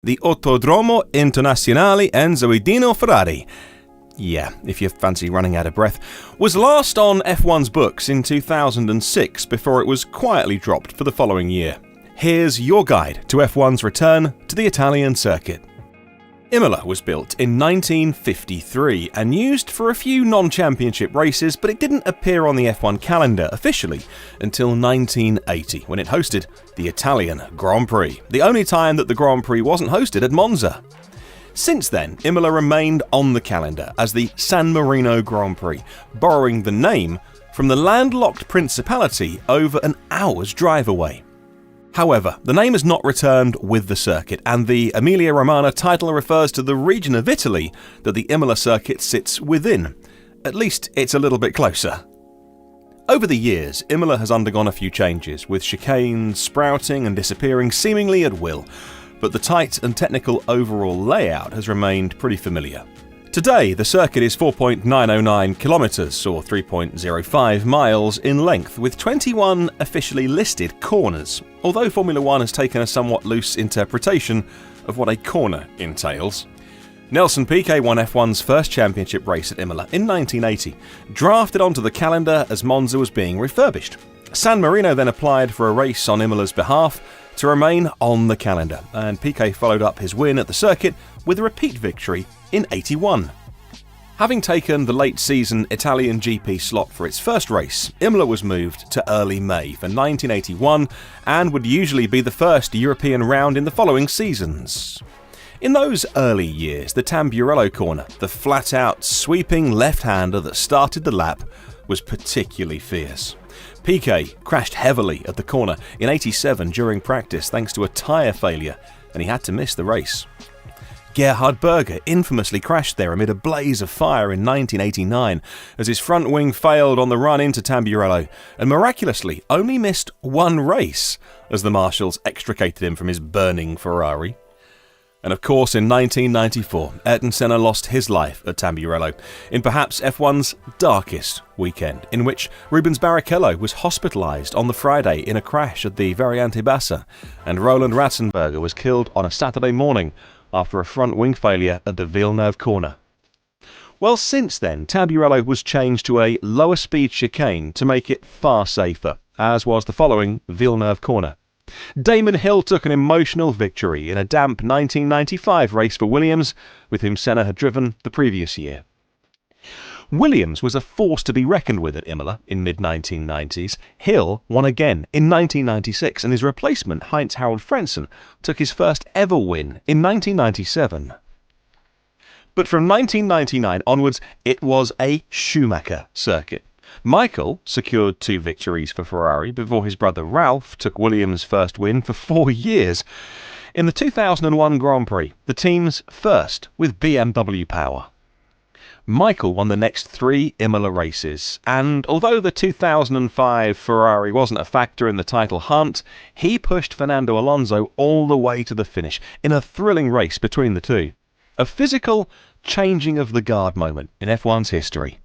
the Autodromo Internazionale Enzo e Dino Ferrari, yeah, if you fancy running out of breath, was last on F1's books in 2006 before it was quietly dropped for the following year. Here's your guide to F1's return to the Italian circuit. Imola was built in 1953 and used for a few non-championship races, but it didn't appear on the F1 calendar officially until 1980, when it hosted the Italian Grand Prix, the only time that the Grand Prix wasn't hosted at Monza. Since then, Imola remained on the calendar as the San Marino Grand Prix, borrowing the name from the landlocked principality over an hour's drive away. However, the name has not returned with the circuit, and the Emilia Romagna title refers to the region of Italy that the Imola circuit sits within. At least it's a little bit closer. Over the years, Imola has undergone a few changes, with chicanes sprouting and disappearing seemingly at will, but the tight and technical overall layout has remained pretty familiar. Today, the circuit is 4.909 kilometres or 3.05 miles in length, with 21 officially listed corners, although Formula 1 has taken a somewhat loose interpretation of what a corner entails. Nelson Piquet won F1's first championship race at Imola in 1980, drafted onto the calendar as Monza was being refurbished. San Marino then applied for a race on Imola's behalf to remain on the calendar, and Piquet followed up his win at the circuit with a repeat victory in 81. Having taken the late-season Italian GP slot for its first race, Imola was moved to early May for 1981 and would usually be the first European round in the following seasons. In those early years, the Tamburello corner, the flat-out sweeping left-hander that started the lap, was particularly fierce. Piquet crashed heavily at the corner in 87 during practice thanks to a tyre failure, and he had to miss the race. Gerhard Berger infamously crashed there amid a blaze of fire in 1989 as his front wing failed on the run into Tamburello and miraculously only missed one race as the marshals extricated him from his burning Ferrari. And of course, in 1994, Ayrton Senna lost his life at Tamburello in perhaps F1's darkest weekend, in which Rubens Barrichello was hospitalised on the Friday in a crash at the Variante Bassa, and Roland Ratzenberger was killed on a Saturday morning after a front wing failure at the Villeneuve corner. Well, since then, Tamburello was changed to a lower speed chicane to make it far safer, as was the following Villeneuve corner. Damon Hill took an emotional victory in a damp 1995 race for Williams, with whom Senna had driven the previous year. Williams was a force to be reckoned with at Imola in mid-1990s. Hill won again in 1996, and his replacement, Heinz-Harald Frentzen, took his first ever win in 1997. But from 1999 onwards, it was a Schumacher circuit. Michael secured 2 victories for Ferrari before his brother Ralph took Williams' first win for 4 years. In the 2001 Grand Prix, the team's first with BMW power. Michael won the next 3 Imola races, and although the 2005 Ferrari wasn't a factor in the title hunt, he pushed Fernando Alonso all the way to the finish in a thrilling race between the two. A physical changing of the guard moment in F1's history.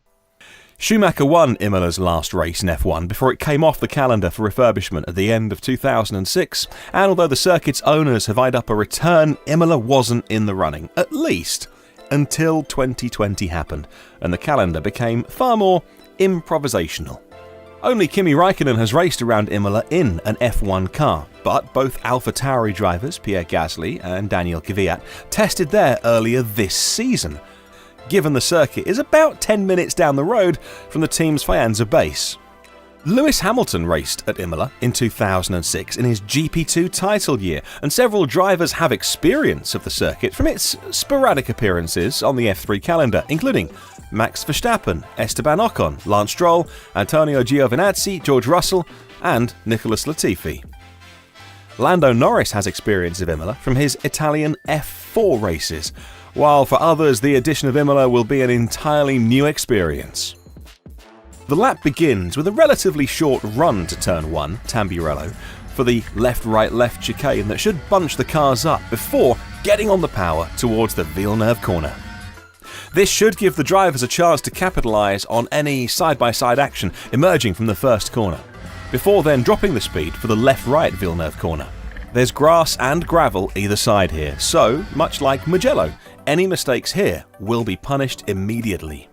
Schumacher won Imola's last race in F1 before it came off the calendar for refurbishment at the end of 2006, and although the circuit's owners have eyed up a return, Imola wasn't in the running, at least until 2020 happened, and the calendar became far more improvisational. Only Kimi Räikkönen has raced around Imola in an F1 car, but both AlphaTauri drivers Pierre Gasly and Daniel Kvyat tested there earlier this season, given the circuit is about 10 minutes down the road from the team's Faenza base. Lewis Hamilton raced at Imola in 2006 in his GP2 title year, and several drivers have experience of the circuit from its sporadic appearances on the F3 calendar, including Max Verstappen, Esteban Ocon, Lance Stroll, Antonio Giovinazzi, George Russell, and Nicholas Latifi. Lando Norris has experience of Imola from his Italian F4 races, while for others the addition of Imola will be an entirely new experience. The lap begins with a relatively short run to turn 1, Tamburello, for the left-right-left chicane that should bunch the cars up before getting on the power towards the Villeneuve corner. This should give the drivers a chance to capitalise on any side-by-side action emerging from the first corner, before then dropping the speed for the left-right Villeneuve corner. There's grass and gravel either side here, so, much like Mugello, any mistakes here will be punished immediately.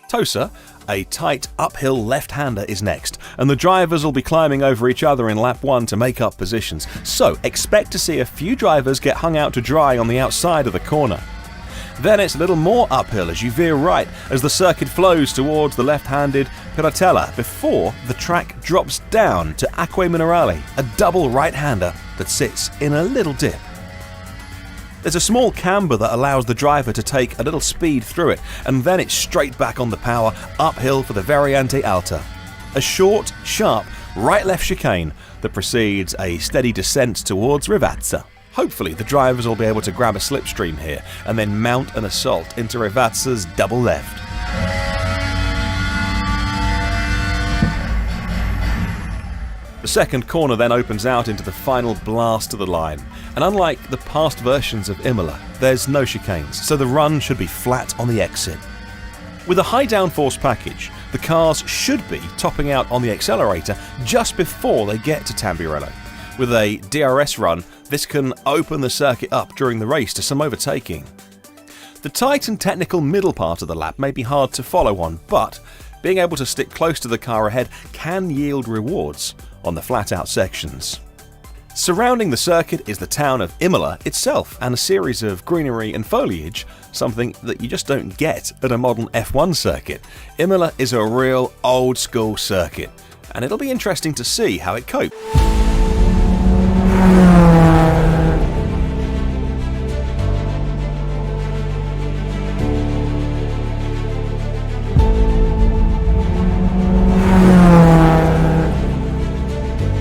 Tosa, a tight uphill left-hander, is next, and the drivers will be climbing over each other in lap 1 to make up positions, so expect to see a few drivers get hung out to dry on the outside of the corner. Then it's a little more uphill as you veer right as the circuit flows towards the left-handed Piratella before the track drops down to Acque Minerale, a double right-hander that sits in a little dip. There's a small camber that allows the driver to take a little speed through it, and then it's straight back on the power uphill for the Variante Alta. A short, sharp, right-left chicane that precedes a steady descent towards Rivazza. Hopefully the drivers will be able to grab a slipstream here and then mount an assault into Rivazza's double left. The second corner then opens out into the final blast of the line, and unlike the past versions of Imola, there's no chicanes, so the run should be flat on the exit. With a high downforce package, the cars should be topping out on the accelerator just before they get to Tamburello. With a DRS run, this can open the circuit up during the race to some overtaking. The tight and technical middle part of the lap may be hard to follow on, but being able to stick close to the car ahead can yield rewards on the flat-out sections. Surrounding the circuit is the town of Imola itself and a series of greenery and foliage, something that you just don't get at a modern F1 circuit. Imola is a real old-school circuit, and it'll be interesting to see how it copes.